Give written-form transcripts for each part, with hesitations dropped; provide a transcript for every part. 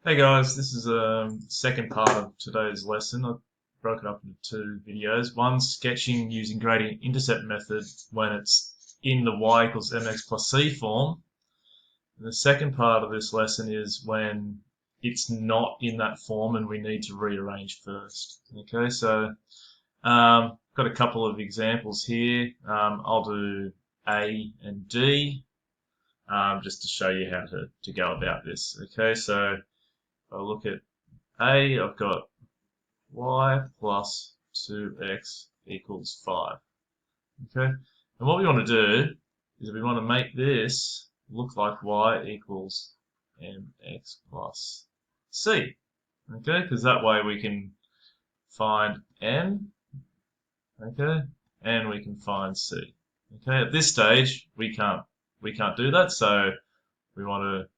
Hey guys, this is the second part of today's lesson. I broke it up into two videos. One sketching using gradient intercept method when it's in the y equals mx plus c form. And the second part of this lesson is when it's not in that form and we need to rearrange first. Okay, so got a couple of examples here. I'll do A and D just to show you how to go about this. Okay, so I'll look at A, I've got y plus 2x equals 5. Okay, and what we want to do is we want to make this look like y equals mx plus c. Okay, because that way we can find m, okay, and we can find c. Okay, at this stage we can't do that, so we want to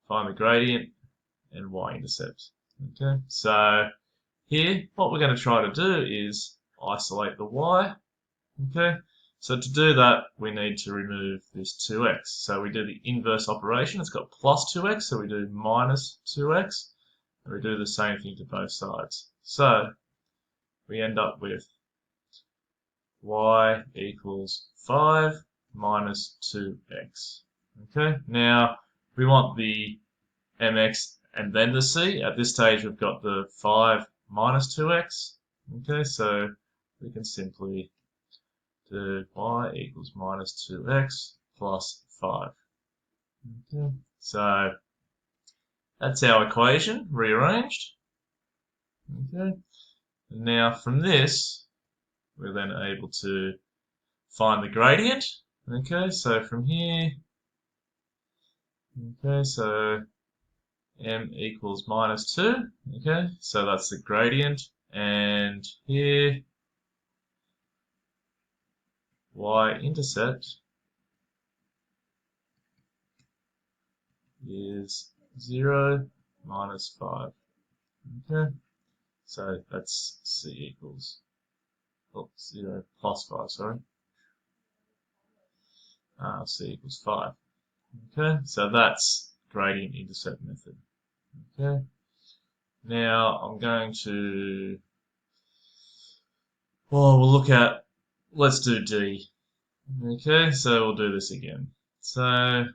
find the gradient and y-intercept. Okay, so here what we're going to try to do is isolate the y. Okay, so to do that we need to remove this 2x. So we do the inverse operation. It's got plus 2x, so we do minus 2x, and we do the same thing to both sides. So we end up with y equals 5 minus 2x. Okay, now we want the mx and then the c. At this stage we've got the 5 minus 2x. Okay, so we can simply do y equals minus 2x plus 5. Okay, so that's our equation rearranged. Okay, and now from this we're then able to find the gradient. Okay, so from here, okay, so m equals minus 2, okay, so that's the gradient, and here y-intercept is 0 minus 5, okay, so that's c equals 0 plus 5, sorry, c equals 5, okay, so that's gradient intercept method. Okay, now I'm going to, well, we'll look at, let's do D. Okay, so we'll do this again. So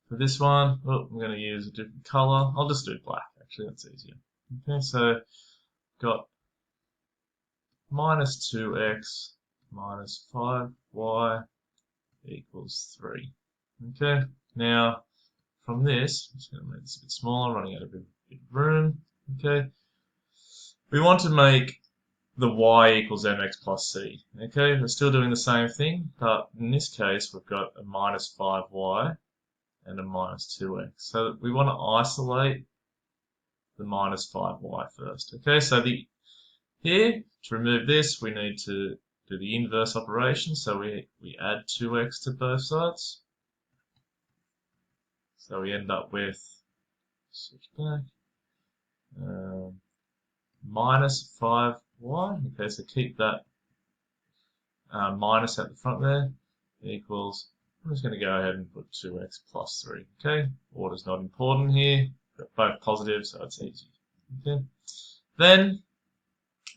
for this one, I'm going to use a different color. I'll just do black, actually, that's easier. Okay, so got minus 2x minus 5y equals 3. Okay, now from this, I'm just going to make this a bit smaller, running out of a bit of room. Okay, we want to make the y equals mx plus c. Okay, we're still doing the same thing, but in this case we've got a minus 5y and a minus 2x. So we want to isolate the minus 5y first. Okay, so here, to remove this, we need to do the inverse operation. So we add 2x to both sides. So we end up with, switch back, minus 5y. Okay, so keep that minus at the front there, equals, I'm just going to go ahead and put 2x plus 3. Okay, order's not important here, got both positive, so it's easy. Okay, then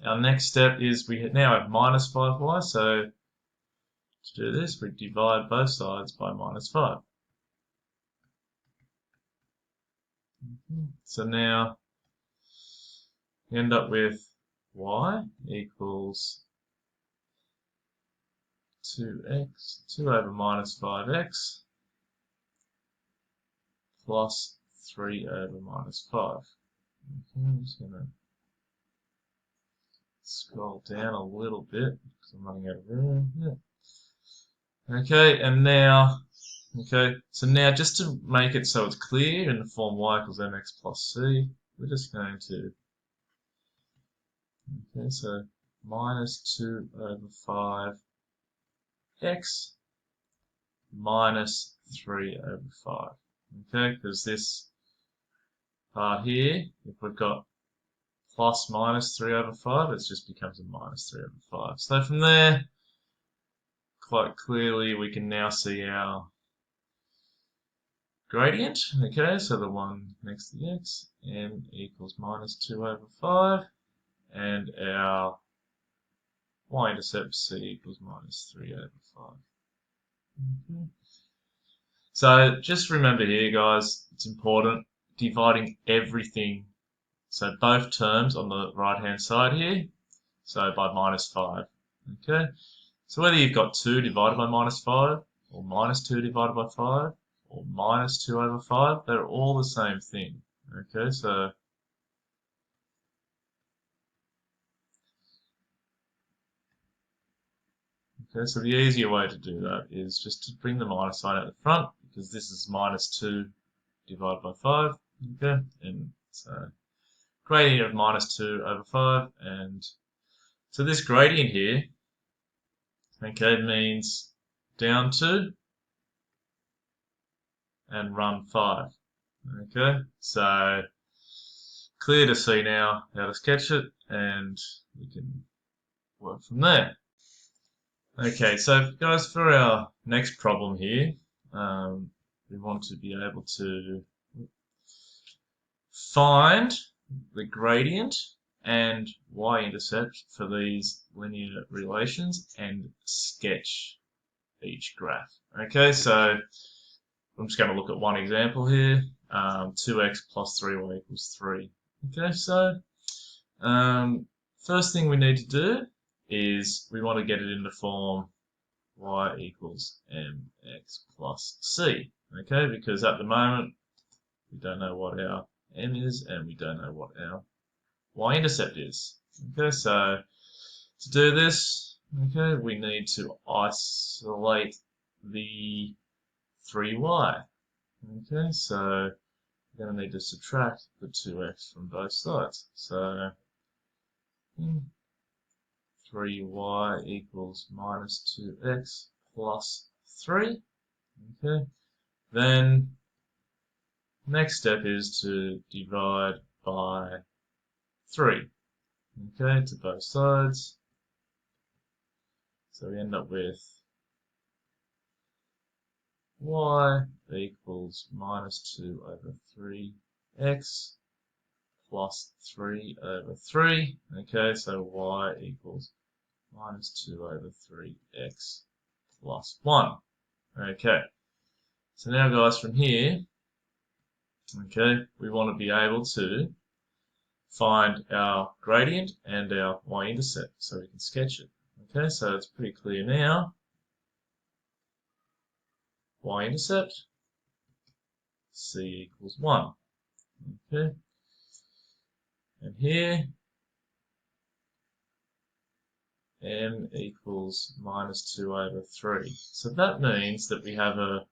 our next step is we now have minus 5y, so to do this we divide both sides by minus 5. Okay. So now we end up with y equals 2x, 2 over minus 5x, plus 3 over minus 5. Okay, I'm just going to scroll down a little bit because I'm running out of room. Yeah. Okay, and now, okay, so now just to make it so it's clear in the form y equals mx plus c, we're just going to, okay, so minus 2 over 5 x minus 3 over 5. Okay, because this part here, if we've got plus minus 3 over 5, it just becomes a minus 3 over 5. So from there, quite clearly, we can now see our gradient. Okay, so the one next to the x, m equals minus 2 over 5, and our y-intercept c equals minus 3 over 5. Okay. So just remember here, guys, it's important dividing everything. So both terms on the right hand side here, so by minus 5. Okay, so whether you've got 2 divided by minus 5, or minus 2 divided by 5, or minus 2 over 5, they're all the same thing. Okay, so the easier way to do that is just to bring the minus sign at the front, because this is minus 2 divided by 5. Okay, and so gradient of minus 2 over 5, and so this gradient here, okay, means down 2 and run 5. Okay, so clear to see now how to sketch it, and we can work from there. Okay, so guys, for our next problem here, we want to be able to find the gradient and y-intercept for these linear relations and sketch each graph. Okay, so I'm just going to look at one example here, 2x plus 3y equals 3. Okay, so first thing we need to do is we want to get it in the form y equals mx plus c. Okay, because at the moment we don't know what our m is and we don't know what our y-intercept is. Okay, so to do this, okay, we need to isolate the 3y. Okay, so we're going to need to subtract the 2x from both sides. So 3y equals minus 2x plus 3. Okay, then next step is to divide by 3. Okay, to both sides. So we end up with y equals minus 2 over 3x plus 3 over 3. Okay, so y equals minus 2 over 3x plus 1. Okay, so now guys, from here, okay, we want to be able to find our gradient and our y-intercept so we can sketch it. Okay, so it's pretty clear now. Y-intercept, c equals 1. Okay, and here m equals minus 2 over 3. So that means that we have a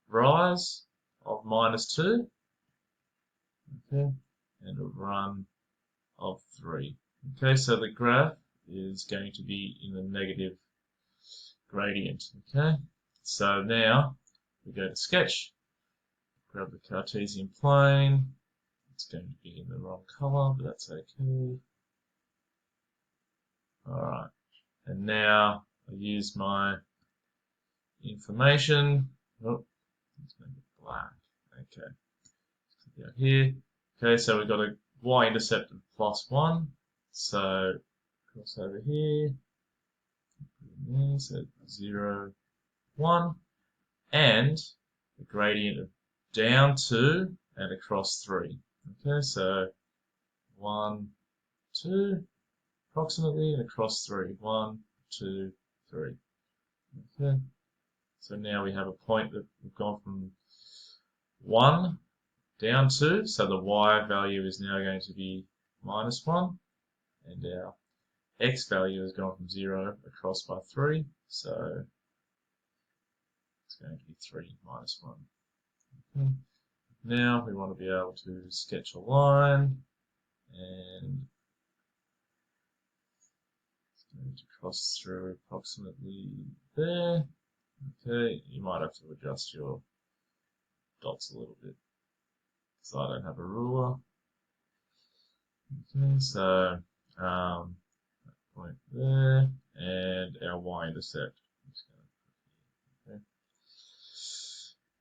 rise of minus 2, okay, and a run of 3. Okay, so the graph is going to be in the negative gradient. Okay, so now we go to sketch, grab the Cartesian plane. It's going to be in the wrong color, but that's okay. Alright, and now I use my information. Oh, let's make it black. Okay, click out here. Okay, so we've got a y-intercept of plus 1. So cross over here. So 0, 1, and the gradient of down 2 and across 3. Okay, so 1, 2, approximately, and across 3. 1, 2, 3. Okay, so now we have a point that we've gone from 1 down 2, so the y value is now going to be minus 1, and our x value has gone from 0 across by 3, so it's going to be 3 minus 1. Okay. Now we want to be able to sketch a line, and it's going to cross through approximately there. Okay, you might have to adjust your dots a little bit because I don't have a ruler. Okay, so that point there, and our y-intercept. Okay.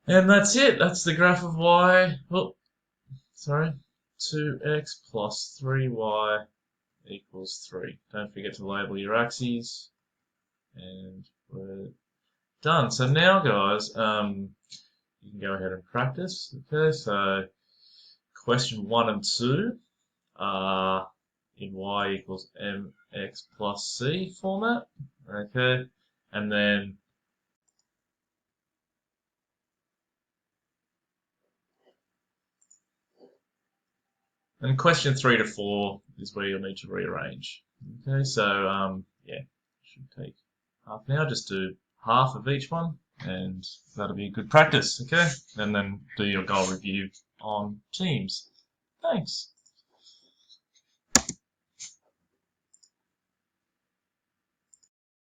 And that's it. That's the graph of y. Oh, sorry. 2x plus 3y equals 3. Don't forget to label your axes. And we're done. So now, guys, you can go ahead and practice. Okay, so question 1 and 2 are in y equals mx plus c format. Okay, and then question 3 to 4 is where you'll need to rearrange. Okay, so yeah, should take half an hour. Just do half of each one, and that'll be a good practice. Okay, and then do your goal review on Teams. Thanks.